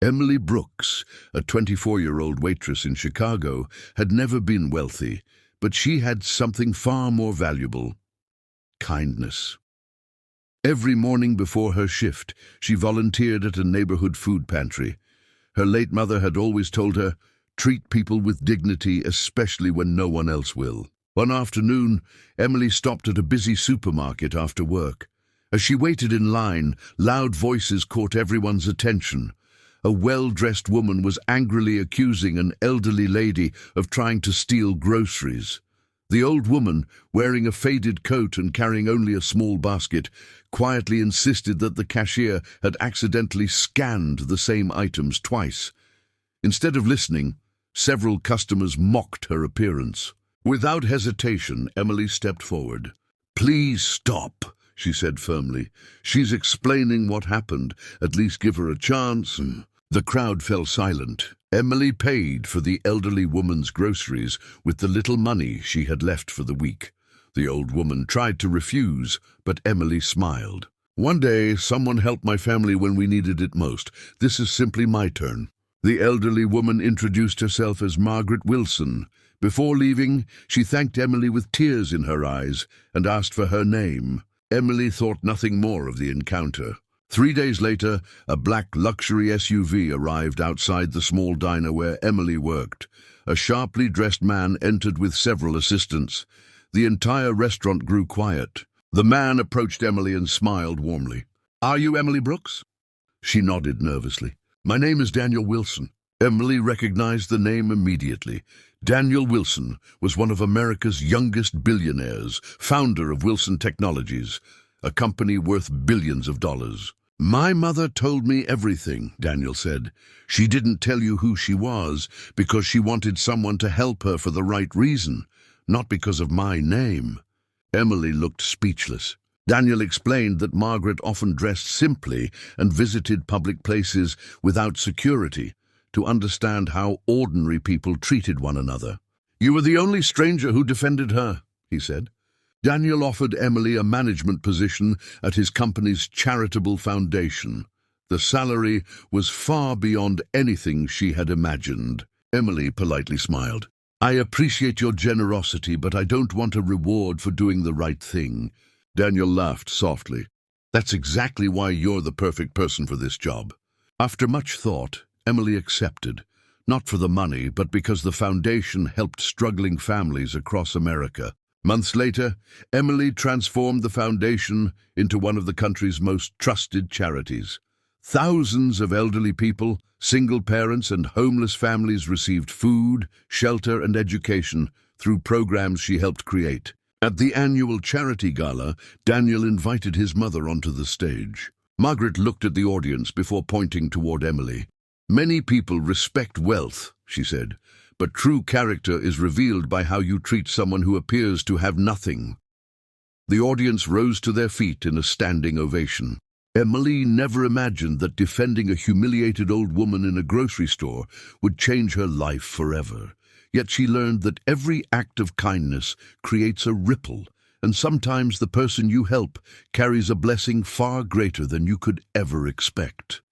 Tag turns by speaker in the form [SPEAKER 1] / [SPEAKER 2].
[SPEAKER 1] Emily Brooks, a 24-year-old waitress in Chicago, had never been wealthy, but she had something far more valuable: kindness. Every morning before her shift, she volunteered at a neighborhood food pantry. Her late mother had always told her, "Treat people with dignity, especially when no one else will." One afternoon, Emily stopped at a busy supermarket after work. As she waited in line, loud voices caught everyone's attention. A well-dressed woman was angrily accusing an elderly lady of trying to steal groceries. The old woman, wearing a faded coat and carrying only a small basket, quietly insisted that the cashier had accidentally scanned the same items twice. Instead of listening, several customers mocked her appearance. Without hesitation, Emily stepped forward. "Please stop," she said firmly. "She's explaining what happened. At least give her a chance." The crowd fell silent. Emily paid for the elderly woman's groceries with the little money she had left for the week. The old woman tried to refuse, but Emily smiled. "One day, someone helped my family when we needed it most. This is simply my turn." The elderly woman introduced herself as Margaret Wilson. Before leaving, she thanked Emily with tears in her eyes and asked for her name. Emily thought nothing more of the encounter. 3 days later, a black luxury SUV arrived outside the small diner where Emily worked. A sharply dressed man entered with several assistants. The entire restaurant grew quiet. The man approached Emily and smiled warmly. "Are you Emily Brooks?" She nodded nervously. "My name is Daniel Wilson." Emily recognized the name immediately. Daniel Wilson was one of America's youngest billionaires, founder of Wilson Technologies, a company worth billions of dollars. "My mother told me everything," Daniel said. "She didn't tell you who she was because she wanted someone to help her for the right reason, not because of my name." Emily looked speechless. Daniel explained that Margaret often dressed simply and visited public places without security to understand how ordinary people treated one another. "You were the only stranger who defended her," he said. Daniel offered Emily a management position at his company's charitable foundation. The salary was far beyond anything she had imagined. Emily politely smiled. "I appreciate your generosity, but I don't want a reward for doing the right thing." Daniel laughed softly. "That's exactly why you're the perfect person for this job." After much thought, Emily accepted, not for the money, but because the foundation helped struggling families across America. Months later, Emily transformed the foundation into one of the country's most trusted charities. Thousands of elderly people, single parents, and homeless families received food, shelter, and education through programs she helped create. At the annual charity gala, Daniel invited his mother onto the stage. Margaret looked at the audience before pointing toward Emily. "Many people respect wealth," she said, "but true character is revealed by how you treat someone who appears to have nothing." The audience rose to their feet in a standing ovation. Emily never imagined that defending a humiliated old woman in a grocery store would change her life forever. Yet she learned that every act of kindness creates a ripple, and sometimes the person you help carries a blessing far greater than you could ever expect.